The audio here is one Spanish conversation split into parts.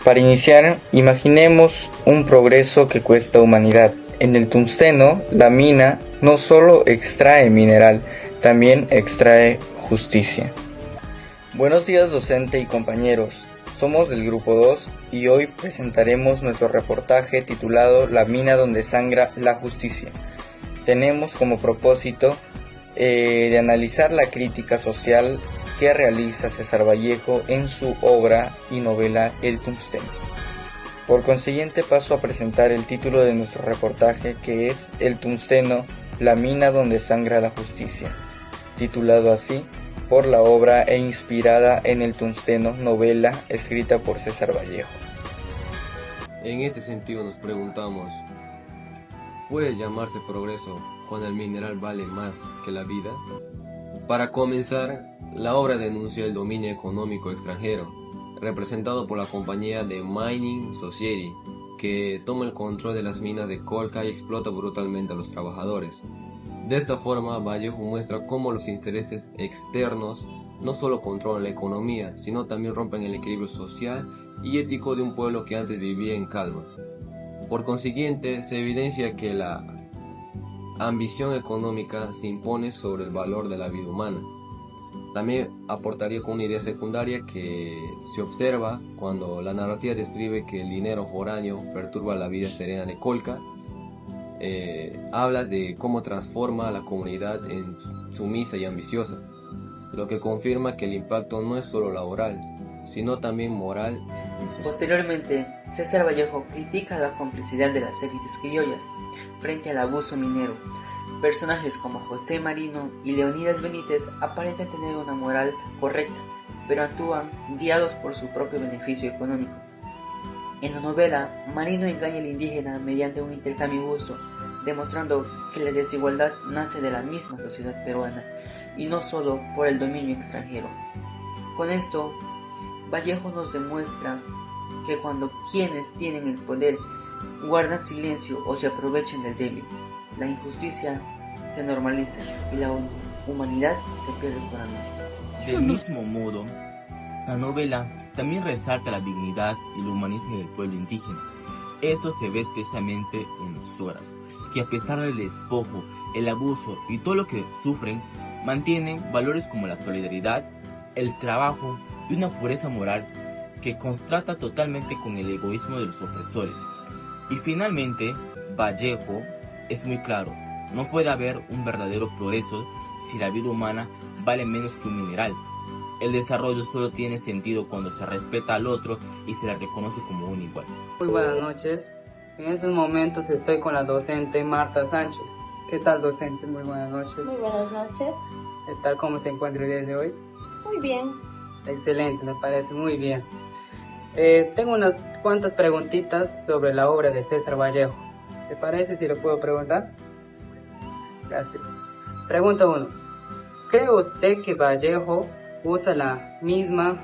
Para iniciar, imaginemos un progreso que cuesta humanidad. En el tungsteno, la mina no solo extrae mineral, también extrae justicia. Buenos días, docente y compañeros. Somos del grupo 2 y hoy presentaremos nuestro reportaje titulado La mina donde sangra la justicia. Tenemos como propósito de analizar la crítica social que realiza César Vallejo en su obra y novela El tungsteno. Por consiguiente, paso a presentar el título de nuestro reportaje, que es El tungsteno, la mina donde sangra la justicia, titulado así por la obra e inspirada en El tungsteno, novela escrita por César Vallejo. En este sentido nos preguntamos, ¿puede llamarse progreso cuando el mineral vale más que la vida? Para comenzar, la obra denuncia el dominio económico extranjero, representado por la compañía The Mining Society, que toma el control de las minas de Colca y explota brutalmente a los trabajadores. De esta forma, Vallejo muestra cómo los intereses externos no solo controlan la economía, sino también rompen el equilibrio social y ético de un pueblo que antes vivía en calma. Por consiguiente, se evidencia que la ambición económica se impone sobre el valor de la vida humana. También aportaría con una idea secundaria que se observa cuando la narrativa describe que el dinero foráneo perturba la vida serena de Colca. Habla de cómo transforma a la comunidad en sumisa y ambiciosa, lo que confirma que el impacto no es solo laboral, sino también moral y social. Posteriormente, César Vallejo critica la complicidad de las élites criollas frente al abuso minero. Personajes como José Marino y Leonidas Benítez aparentan tener una moral correcta, pero actúan guiados por su propio beneficio económico. En la novela, Marino engaña al indígena mediante un intercambio injusto, demostrando que la desigualdad nace de la misma sociedad peruana y no solo por el dominio extranjero. Con esto, Vallejo nos demuestra que cuando quienes tienen el poder guardan silencio o se aprovechan del débil, la injusticia se normaliza y la humanidad se pierde por ambición. Del mismo modo, la novela también resalta la dignidad y el humanismo del pueblo indígena. Esto se ve especialmente en los Soras, que a pesar del despojo, el abuso y todo lo que sufren, mantienen valores como la solidaridad, el trabajo y una pureza moral que contrasta totalmente con el egoísmo de los opresores. Y finalmente, Vallejo es muy claro, no puede haber un verdadero progreso si la vida humana vale menos que un mineral. El desarrollo solo tiene sentido cuando se respeta al otro y se le reconoce como un igual. Muy buenas noches. En estos momentos estoy con la docente Marta Sánchez. ¿Qué tal, docente? Muy buenas noches. Muy buenas noches. ¿Qué tal? ¿Cómo se encuentra el día de hoy? Muy bien. Excelente, me parece muy bien. Tengo unas cuantas preguntitas sobre la obra de César Vallejo. ¿Te parece si lo puedo preguntar? Gracias. Pregunta 1. ¿Cree usted que Vallejo usa la misma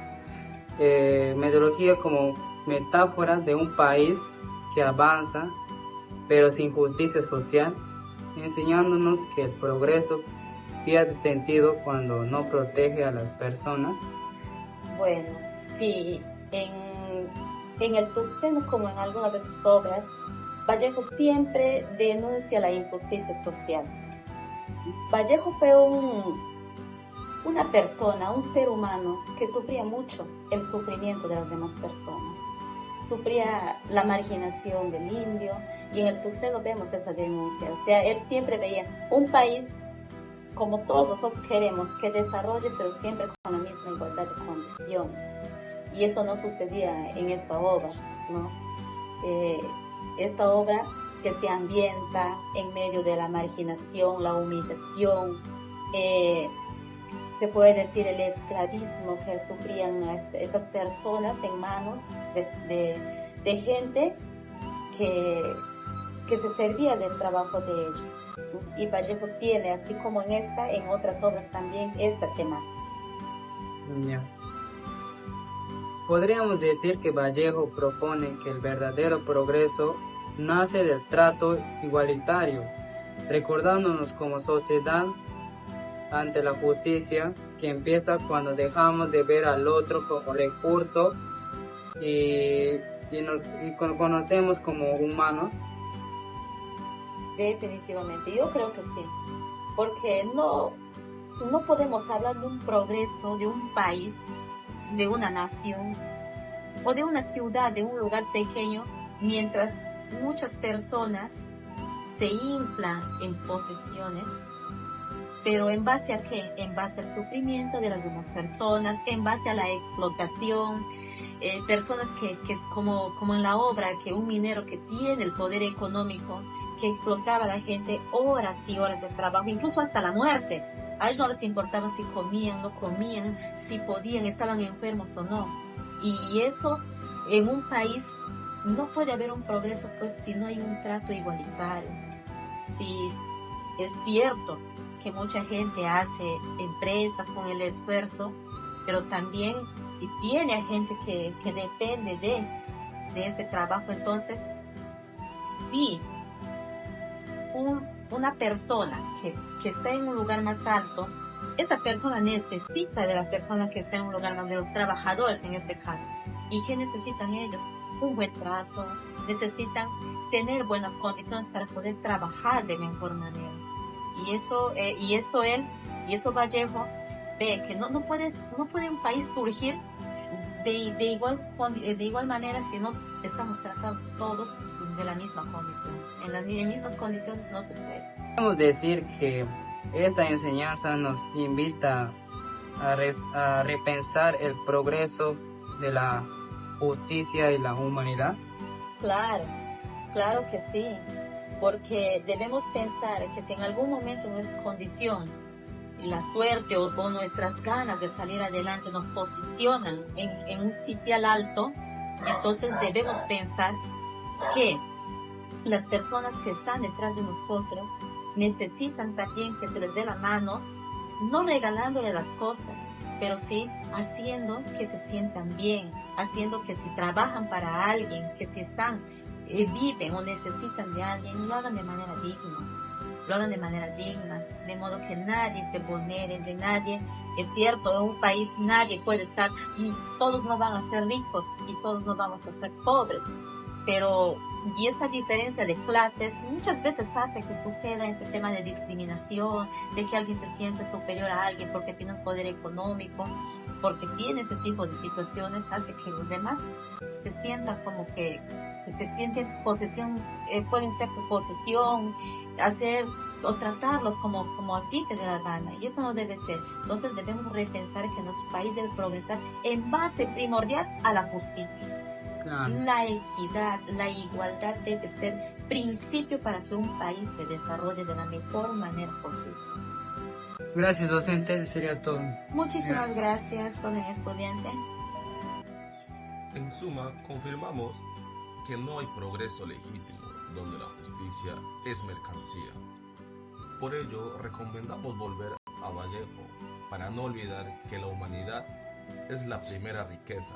metodología como metáfora de un país que avanza, pero sin justicia social, enseñándonos que el progreso pierde sentido cuando no protege a las personas? Bueno, sí, en el tungsteno, como en algunas de sus obras, Vallejo siempre denuncia la injusticia social. Vallejo fue una persona, un ser humano que sufría mucho el sufrimiento de las demás personas. Sufría la marginación del indio y en el tungsteno vemos esa denuncia. O sea, él siempre veía un país como todos nosotros queremos, que desarrolle, pero siempre con la misma igualdad de condiciones. Y eso no sucedía en esta obra, ¿no? Esta obra que se ambienta en medio de la marginación, la humillación, se puede decir el esclavismo que sufrían estas personas en manos de gente que se servía del trabajo de ellos. Y Vallejo tiene, así como en otras obras también, esta temática. Yeah. Podríamos decir que Vallejo propone que el verdadero progreso nace del trato igualitario, recordándonos como sociedad ante la justicia que empieza cuando dejamos de ver al otro como recurso y conocemos como humanos. Definitivamente, yo creo que sí, porque no podemos hablar de un progreso de un país, de una nación o de una ciudad, de un lugar pequeño, mientras muchas personas se inflan en posesiones. Pero ¿en base a qué? En base al sufrimiento de las demás personas, en base a la explotación, personas que es como en la obra, que un minero que tiene el poder económico, que explotaba a la gente horas y horas de trabajo, incluso hasta la muerte. A ellos no les importaba si comían, no comían, si podían, estaban enfermos o no. Y eso en un país no puede haber un progreso pues si no hay un trato igualitario. Si es cierto que mucha gente hace empresas con el esfuerzo, pero también tiene a gente que depende de ese trabajo. Entonces, sí, una persona que está en un lugar más alto, esa persona necesita de la persona que está en un lugar más, de los trabajadores en este caso. ¿Y qué necesitan ellos? Un buen trato, necesitan tener buenas condiciones para poder trabajar de mejor manera. Y eso Vallejo ve que no puede un país surgir de igual manera si no estamos tratados todos de la misma condición. En las mismas condiciones no se puede. Podemos decir que esta enseñanza nos invita a repensar el progreso de la justicia y la humanidad. Claro que sí, porque debemos pensar que si en algún momento nuestra condición, la suerte o nuestras ganas de salir adelante nos posicionan en un sitial alto, entonces debemos pensar que las personas que están detrás de nosotros necesitan también que se les dé la mano, no regalándole las cosas, pero sí haciendo que se sientan bien, haciendo que si trabajan para alguien, que si están, viven o necesitan de alguien, lo hagan de manera digna, de modo que nadie se vulnere de nadie. Es cierto, en un país nadie puede estar, y todos no van a ser ricos y todos no vamos a ser pobres, pero y esa diferencia de clases muchas veces hace que suceda ese tema de discriminación, de que alguien se siente superior a alguien porque tiene un poder económico, porque tiene ese tipo de situaciones, hace que los demás se sientan como que se te sienten posesión, pueden ser tu posesión, hacer o tratarlos como a ti te dé la gana, y eso no debe ser. Entonces debemos repensar que nuestro país debe progresar en base primordial a la justicia. Claro. La equidad, la igualdad debe ser principio para que un país se desarrolle de la mejor manera posible. Gracias, docente, eso sería todo. Muchísimas gracias, joven estudiante. En suma, confirmamos que no hay progreso legítimo donde la justicia es mercancía. Por ello, recomendamos volver a Vallejo para no olvidar que la humanidad es la primera riqueza